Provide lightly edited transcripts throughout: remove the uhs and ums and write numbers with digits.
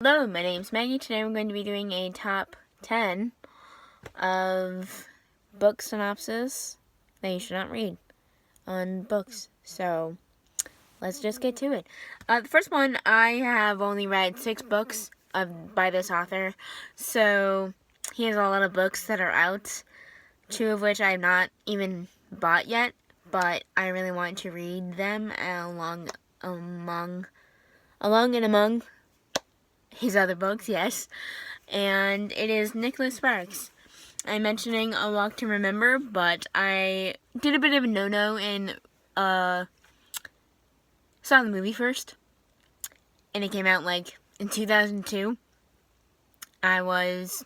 Hello, my name's Maggie. Today I'm going to be doing a top 10 of book synopsis that you should not read on books. So, let's just get to it. The first one, I have only read 6 books by this author. So, he has a lot of books that are out, 2 of which I have not even bought yet, but I really want to read them along and among his other books, yes. And it is Nicholas Sparks. I'm mentioning A Walk to Remember, but I did a bit of a no-no and saw the movie first. And it came out like in 2002. I was,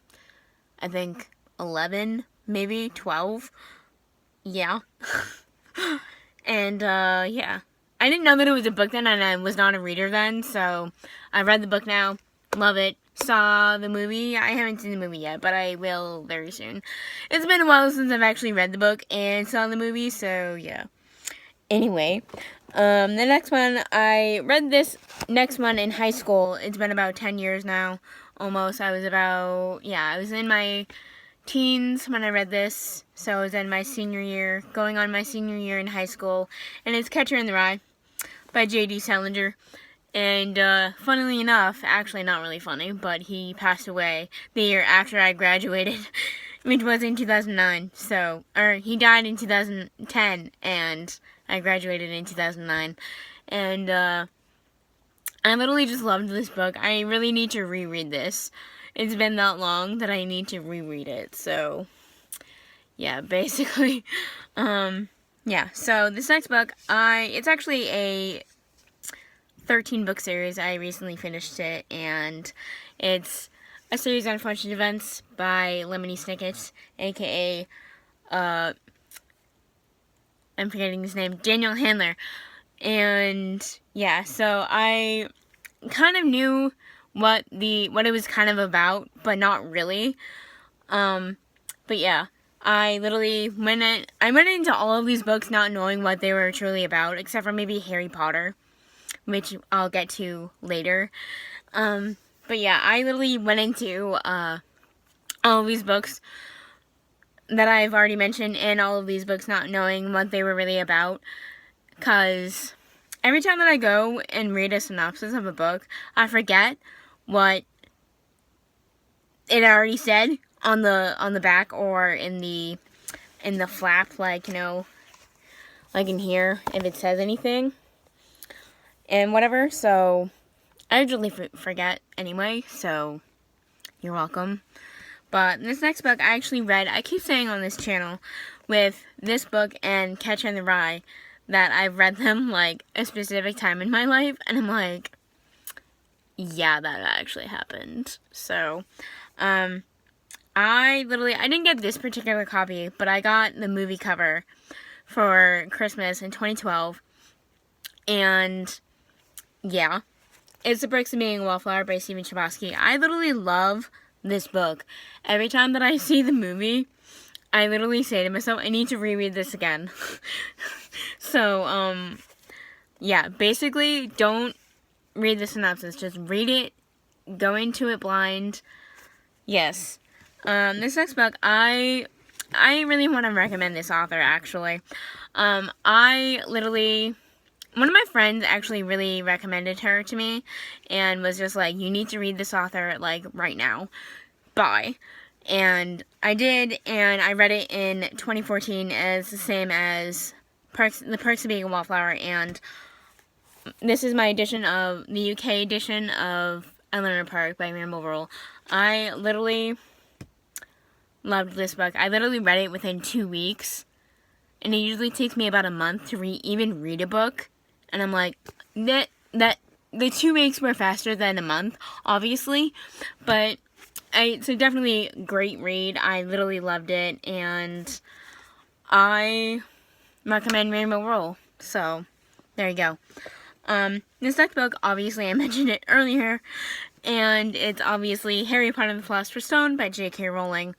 I think, 11, maybe 12. Yeah. And yeah. I didn't know that it was a book then, and I was not a reader then, so I read the book now. Love it. Saw the movie. I haven't seen the movie yet, but I will very soon. It's been a while since I've actually read the book and saw the movie, so yeah. Anyway, the next one, I read this next one in high school. It's been about 10 years now, almost. I was in my teens when I read this, so I was in my senior year, going on my senior year in high school, and it's Catcher in the Rye by J.D. Salinger. And, funnily enough, actually not really funny, but he passed away the year after I graduated, which was in 2009, he died in 2010, and I graduated in 2009, and, I literally just loved this book. I really need to reread this. It's been that long that I need to reread it, so, yeah, basically, yeah, so this next book, it's actually a 13-book series. I recently finished it, and it's a series on unfortunate events by Lemony Snicket, aka, I'm forgetting his name, Daniel Handler, and, yeah, so I kind of knew what it was kind of about, but not really, but yeah, I literally went into all of these books not knowing what they were truly about, except for maybe Harry Potter, which I'll get to later. But yeah, I literally went into all of these books that I've already mentioned, and all of these books not knowing what they were really about, because every time that I go and read a synopsis of a book, I forget what it already said on the back or in the flap, like, you know, like in here, if it says anything and whatever, so I usually forget anyway, so you're welcome. But this next book I actually read, I keep saying on this channel, with this book and Catcher in the Rye, that I've read them, like, a specific time in my life, and I'm like, yeah, that actually happened. So, I didn't get this particular copy, but I got the movie cover for Christmas in 2012, and yeah, it's The Perks of Being a Wallflower by Chbosky. I literally love this book. Every time that I see the movie, I literally say to myself, I need to reread this again. So, yeah, basically, don't read the synopsis. Just read it. Go into it blind. Yes. This next book, I really want to recommend this author, actually. One of my friends actually really recommended her to me, and was just like, you need to read this author, like, right now. Bye. And I did, and I read it in 2014 as the same as The Perks of Being a Wallflower, and this is my edition of, the UK edition of Eleanor Park by Rowell. I literally loved this book. I literally read it within 2 weeks, and it usually takes me about a month to even read a book, and I'm like, the 2 weeks were faster than a month, obviously, but it's a definitely great read. I literally loved it, and I recommend Rowell. So, there you go. This next book, obviously, I mentioned it earlier, and it's obviously Harry Potter and the Philosopher's Stone by J.K. Rowling.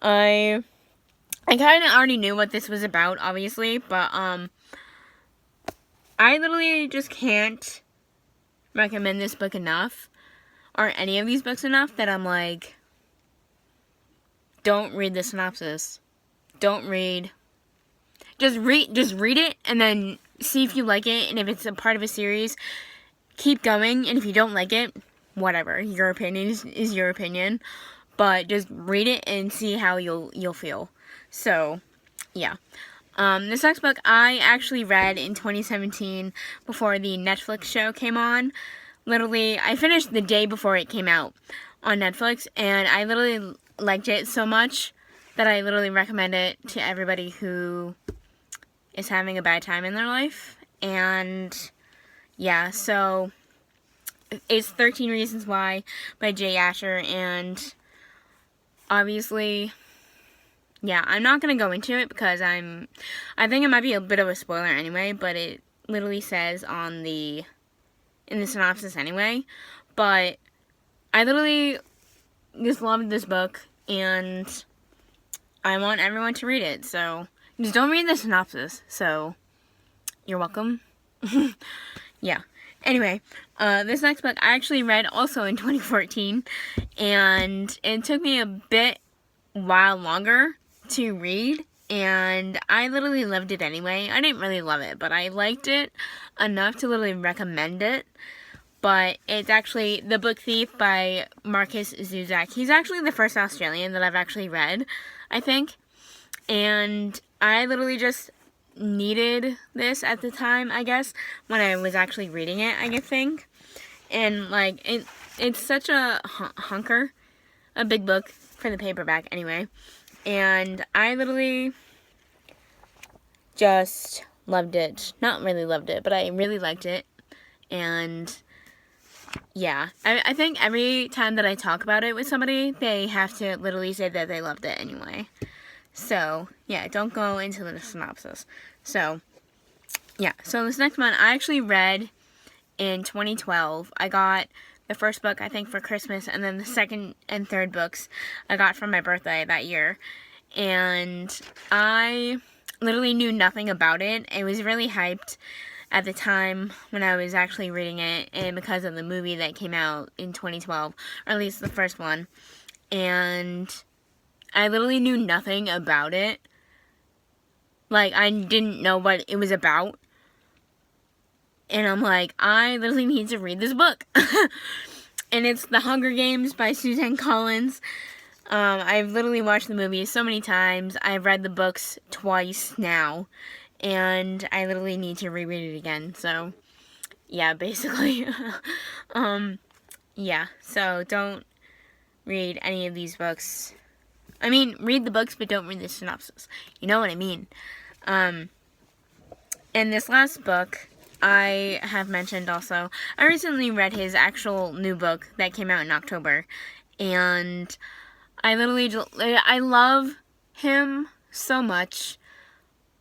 I kind of already knew what this was about, obviously, but, I literally just can't recommend this book enough. or any of these books enough that I'm like, don't read the synopsis. Don't read. Just read it and then see if you like it, and if it's a part of a series, keep going, and if you don't like it, whatever. Your opinion is your opinion. But just read it and see how you'll feel. So, yeah. This next book I actually read in 2017 before the Netflix show came on. Literally, I finished the day before it came out on Netflix, and I literally liked it so much that I literally recommend it to everybody who is having a bad time in their life. And yeah, so it's 13 Reasons Why by Jay Asher, and obviously, yeah, I'm not going to go into it because I think it might be a bit of a spoiler anyway, but it literally says in the synopsis anyway. But I literally just loved this book, and I want everyone to read it, so just don't read the synopsis, so you're welcome. Yeah. Anyway, this next book I actually read also in 2014, and it took me a while longer to read, and I literally loved it anyway. I didn't really love it, but I liked it enough to literally recommend it. But it's actually The Book Thief by Markus Zusak. He's actually the first Australian that I've actually read, I think. And I literally just needed this at the time, I guess, when I was actually reading it, I think. And, like, it's such a a big book for the paperback anyway. And I literally just loved it. Not really loved it, but I really liked it. And yeah, I think every time that I talk about it with somebody, they have to literally say that they loved it anyway. So, yeah, don't go into the synopsis. So, yeah, so this next one I actually read in 2012. I got the first book, I think, for Christmas, and then the second and third books I got for my birthday that year. And I literally knew nothing about it. It was really hyped at the time when I was actually reading it, and because of the movie that came out in 2012, or at least the first one. And I literally knew nothing about it. Like, I didn't know what it was about. And I'm like, I literally need to read this book. And it's The Hunger Games by Suzanne Collins. I've literally watched the movie so many times. I've read the books twice now. And I literally need to reread it again. So, yeah, basically. Yeah, so don't read any of these books. I mean, read the books, but don't read the synopsis. You know what I mean. And this last book I have mentioned also. I recently read his actual new book that came out in October. And I love him so much.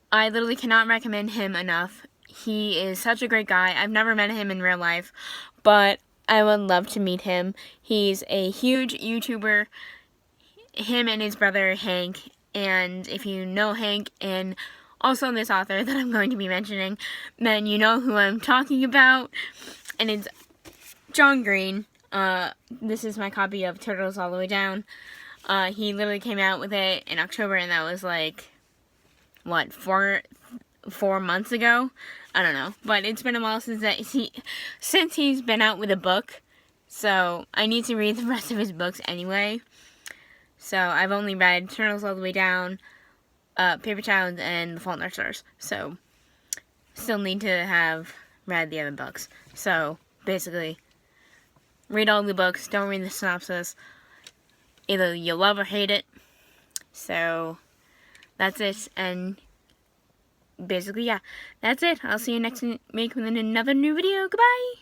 I literally cannot recommend him enough. He is such a great guy. I've never met him in real life, but I would love to meet him. He's a huge YouTuber, him and his brother Hank. And if you know Hank and also this author that I'm going to be mentioning, then you know who I'm talking about. And it's John Green. This is my copy of Turtles All the Way Down. He literally came out with it in October, and that was like, what, 4 months ago? I don't know, but it's been a while since he's been out with a book, so I need to read the rest of his books anyway. So I've only read Turtles All the Way Down, Paper Towns, and The Fault in Our Stars, so still need to have read the other books. So basically, read all the books, don't read the synopsis. Either you love or hate it. So that's it, and basically, yeah, that's it. I'll see you next week with another new video. Goodbye!